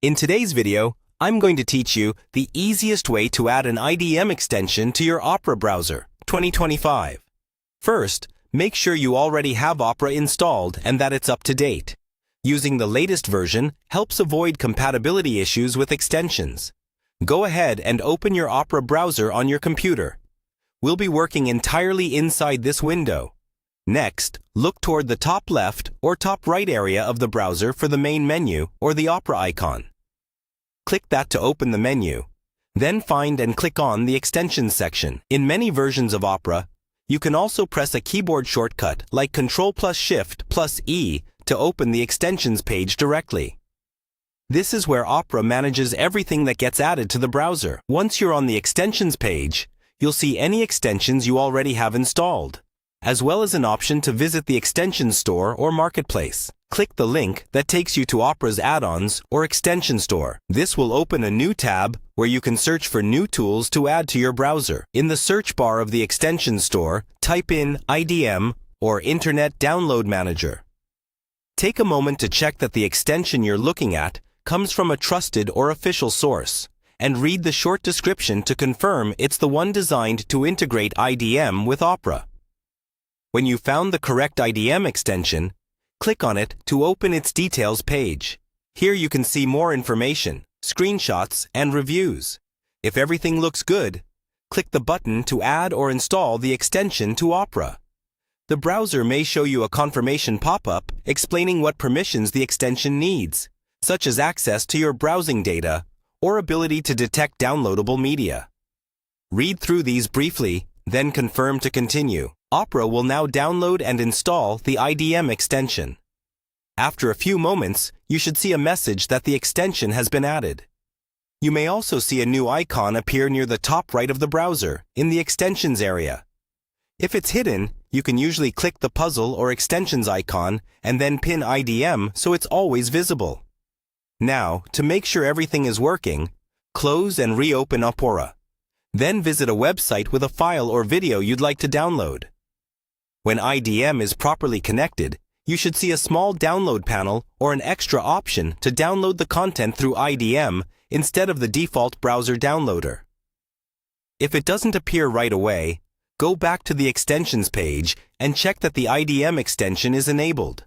In today's video, I'm going to teach you the easiest way to add an IDM extension to your Opera browser 2025. First, make sure you already have Opera installed and that it's up to date. Using the latest version helps avoid compatibility issues with extensions. Go ahead and open your Opera browser on your computer. We'll be working entirely inside this window. Next, look toward the top left or top right area of the browser for the main menu or the Opera icon. Click that to open the menu. Then find and click on the Extensions section. In many versions of Opera, you can also press a keyboard shortcut like Ctrl plus Shift plus E to open the Extensions page directly. This is where Opera manages everything that gets added to the browser. Once you're on the Extensions page, you'll see any extensions you already have installed, as well as an option to visit the Extension Store or Marketplace. Click the link that takes you to Opera's add-ons or extension store. This will open a new tab where you can search for new tools to add to your browser. In the search bar of the Extension Store, type in IDM or Internet Download Manager. Take a moment to check that the extension you're looking at comes from a trusted or official source, and read the short description to confirm it's the one designed to integrate IDM with Opera. When you found the correct IDM extension, click on it to open its details page. Here you can see more information, screenshots, and reviews. If everything looks good, click the button to add or install the extension to Opera. The browser may show you a confirmation pop-up explaining what permissions the extension needs, such as access to your browsing data or ability to detect downloadable media. Read through these briefly, then confirm to continue. Opera will now download and install the IDM extension. After a few moments, you should see a message that the extension has been added. You may also see a new icon appear near the top right of the browser, in the Extensions area. If it's hidden, you can usually click the puzzle or extensions icon and then pin IDM so it's always visible. Now, to make sure everything is working, close and reopen Opera. Then visit a website with a file or video you'd like to download. When IDM is properly connected, you should see a small download panel or an extra option to download the content through IDM instead of the default browser downloader. If it doesn't appear right away, go back to the Extensions page and check that the IDM extension is enabled.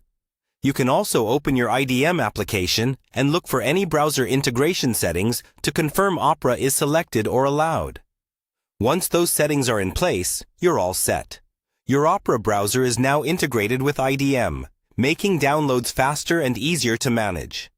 You can also open your IDM application and look for any browser integration settings to confirm Opera is selected or allowed. Once those settings are in place, you're all set. Your Opera browser is now integrated with IDM, making downloads faster and easier to manage.